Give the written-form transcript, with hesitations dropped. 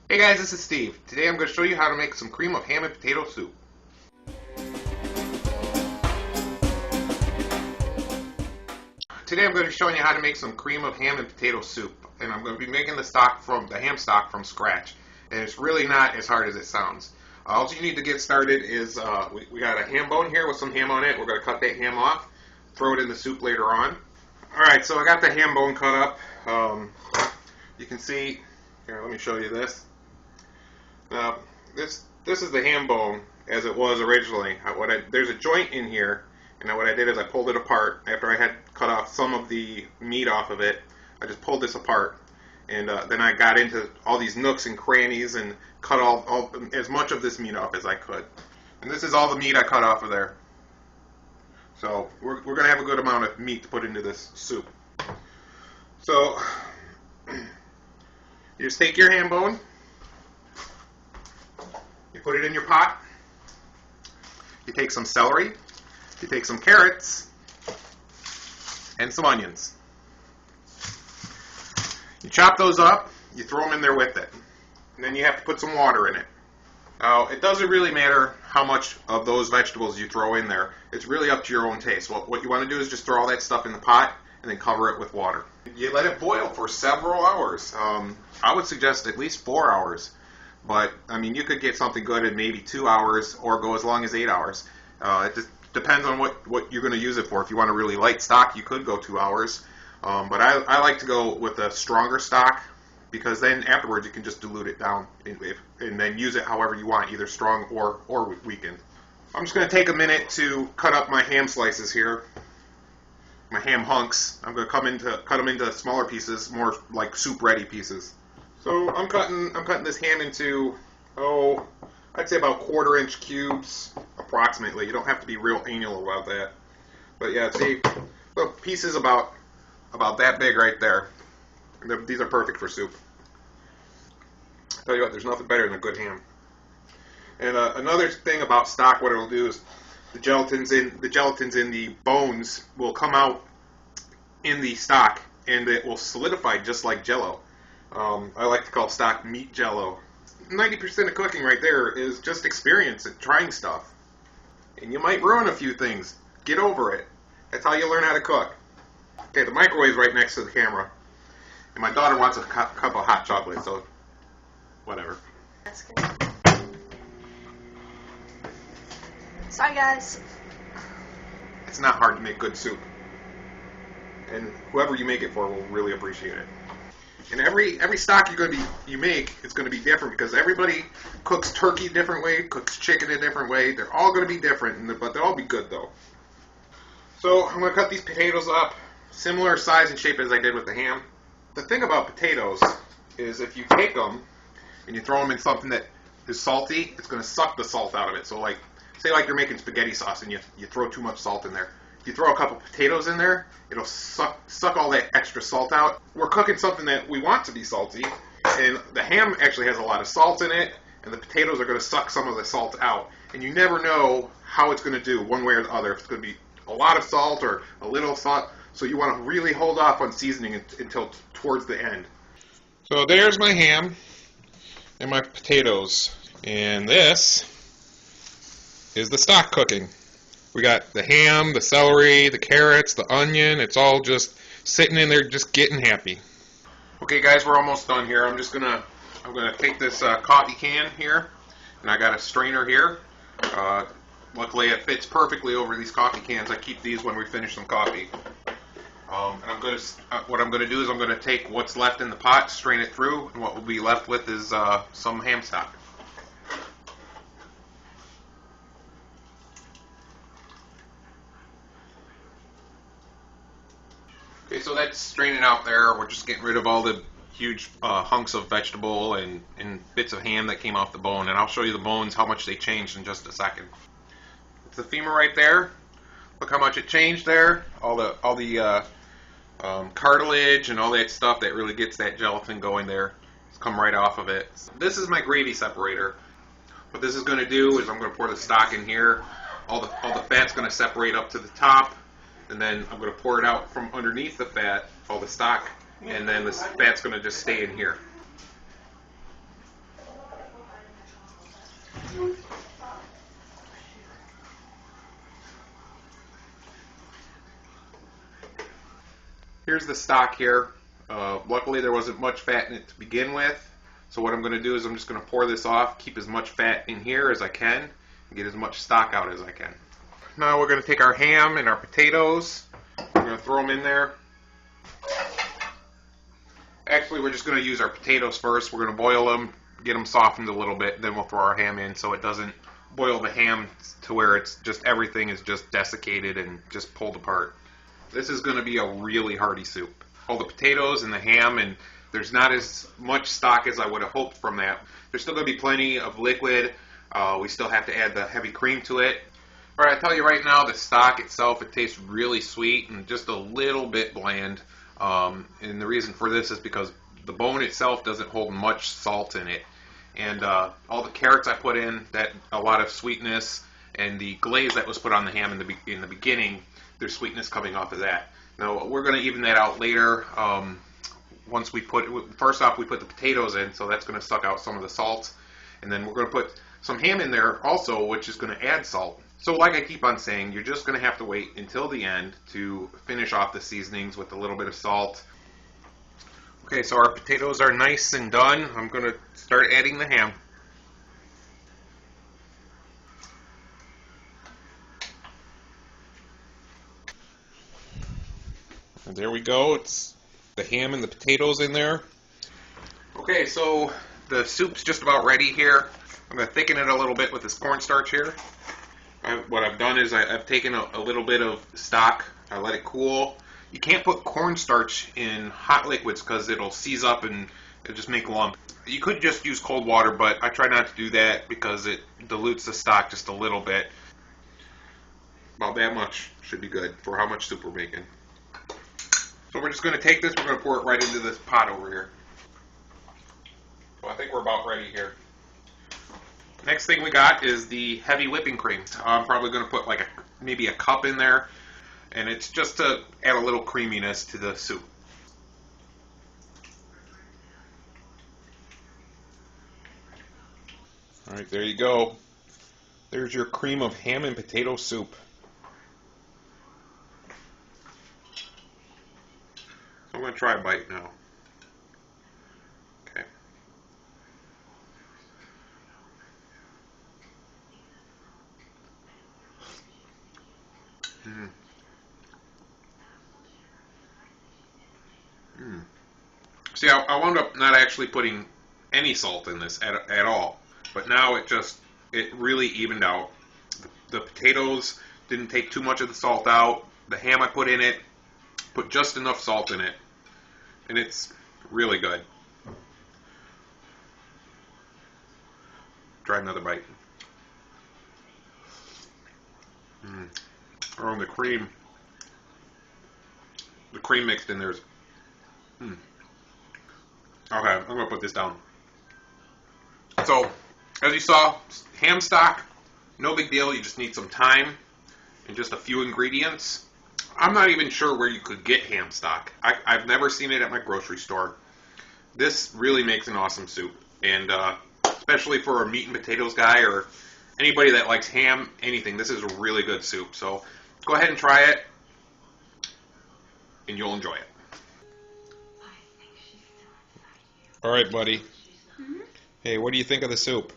Hey guys, this is Steve. Today I'm going to show you how to make some cream of ham and potato soup. Today I'm going to be showing you how to make some cream of ham and potato soup. And I'm going to be making the ham stock from scratch. And it's really not as hard as it sounds. All you need to get started is, we got a ham bone here with some ham on it. We're going to cut that ham off, throw it in the soup later on. Alright, so I got the ham bone cut up. You can see, here, let me show you this. Now, this is the ham bone as it was originally. There's a joint in here, and what I did is I pulled it apart. After I had cut off some of the meat off of it, I just pulled this apart, and then I got into all these nooks and crannies and cut all as much of this meat off as I could. And this is all the meat I cut off of there. So we're going to have a good amount of meat to put into this soup. So you just take your ham bone, you put it in your pot, you take some celery, you take some carrots, and some onions. You chop those up, you throw them in there with it, and then you have to put some water in it. Now, it doesn't really matter how much of those vegetables you throw in there. It's really up to your own taste. What you want to do is just throw all that stuff in the pot and then cover it with water. You let it boil for several hours. I would suggest at least 4 hours. But, I mean, you could get something good in maybe 2 hours or go as long as 8 hours. It just depends on what you're going to use it for. If you want a really light stock, you could go 2 hours. But I like to go with a stronger stock, because then afterwards you can just dilute it down and then use it however you want, either strong or weakened. I'm just going to take a minute to cut up my ham slices here, my ham hunks. I'm going to cut them into smaller pieces, more like soup-ready pieces. So I'm cutting this ham into, I'd say about 1/4-inch cubes, approximately. You don't have to be real anal about that. But yeah, see, the pieces about that big right there. These are perfect for soup. Tell you what, there's nothing better than a good ham. And another thing about stock, what it'll do is the gelatins in the bones will come out in the stock, and it will solidify just like Jello. I like to call stock meat Jello. 90% of cooking right there is just experience and trying stuff. And you might ruin a few things. Get over it. That's how you learn how to cook. Okay, the microwave's right next to the camera. And my daughter wants a cup of hot chocolate, so whatever. That's good. Sorry, guys. It's not hard to make good soup. And whoever you make it for will really appreciate it. And every stock you make is going to be different, because everybody cooks turkey a different way, cooks chicken a different way. They're all going to be different, but they'll all be good though. So I'm going to cut these potatoes up, similar size and shape as I did with the ham. The thing about potatoes is if you take them and you throw them in something that is salty, it's going to suck the salt out of it. So say you're making spaghetti sauce and you throw too much salt in there. If you throw a couple potatoes in there, it'll suck all that extra salt out. We're cooking something that we want to be salty, and the ham actually has a lot of salt in it, and the potatoes are going to suck some of the salt out. And you never know how it's going to do one way or the other. If it's going to be a lot of salt or a little salt. So you want to really hold off on seasoning until towards the end. So there's my ham and my potatoes. And this is the stock cooking. We got the ham, the celery, the carrots, the onion. It's all just sitting in there just getting happy. Okay guys, we're almost done here. I'm gonna take this coffee can here, and I got a strainer here. Luckily it fits perfectly over these coffee cans. I keep these when we finish some coffee. And what I'm gonna do is I'm gonna take what's left in the pot, strain it through, and what we'll be left with is some ham stock. Okay, so that's straining out there. We're just getting rid of all the huge hunks of vegetable and bits of ham that came off the bone, and I'll show you the bones, how much they changed in just a second. It's the femur right there. Look how much it changed there. All the cartilage and all that stuff that really gets that gelatin going there. It's come right off of it. This is my gravy separator. What this is going to do is I'm going to pour the stock in here. All the fat's going to separate up to the top, and then I'm going to pour it out from underneath the fat, all the stock, and then this fat's going to just stay in here. here's the stock here. Luckily there wasn't much fat in it to begin with. So what I'm going to do is I'm just going to pour this off, keep as much fat in here as I can, and get as much stock out as I can. Now we're going to take our ham and our potatoes. We're going to throw them in there. Actually, we're just going to use our potatoes first. We're going to boil them, get them softened a little bit, then we'll throw our ham in so it doesn't boil the ham to where it's just everything is just desiccated and just pulled apart. This is going to be a really hearty soup. All the potatoes and the ham, and there's not as much stock as I would have hoped from that. There's still going to be plenty of liquid. We still have to add the heavy cream to it. All right, I tell you right now, the stock itself, it tastes really sweet and just a little bit bland. And the reason for this is because the bone itself doesn't hold much salt in it. And all the carrots I put in, that a lot of sweetness, and the glaze that was put on the ham in the beginning, there's sweetness coming off of that. Now we're going to even that out later. Once we first off we put the potatoes in, so that's going to suck out some of the salt, and then we're going to put some ham in there also, which is going to add salt. So like I keep on saying, you're just going to have to wait until the end to finish off the seasonings with a little bit of salt. Okay, so our potatoes are nice and done. I'm going to start adding the ham. And there we go. It's the ham and the potatoes in there. Okay, so the soup's just about ready here. I'm going to thicken it a little bit with this cornstarch here. What I've done is I've taken a little bit of stock. I let it cool. You can't put cornstarch in hot liquids because it'll seize up and it'll just make lumps. You could just use cold water, but I try not to do that because it dilutes the stock just a little bit. About that much should be good for how much soup we're making. So we're just going to take this, we're going to pour it right into this pot over here. So I think we're about ready here. Next thing we got is the heavy whipping cream. I'm probably going to put like maybe a cup in there, and it's just to add a little creaminess to the soup. Alright, there you go. There's your cream of ham and potato soup. I'm going to try a bite now. Okay. See, I wound up not actually putting any salt in this at all. But now it really evened out. The potatoes didn't take too much of the salt out. The ham I put in it, put just enough salt in it. And it's really good. Try another bite. Oh, and the cream mixed in there is. Okay, I'm going to put this down. So, as you saw, ham stock, no big deal. You just need some thyme and just a few ingredients. I'm not even sure where you could get ham stock. I've never seen it at my grocery store. This really makes an awesome soup. And especially for a meat and potatoes guy or anybody that likes ham, anything, this is a really good soup. So go ahead and try it, and you'll enjoy it. All right, buddy. Hey, what do you think of the soup?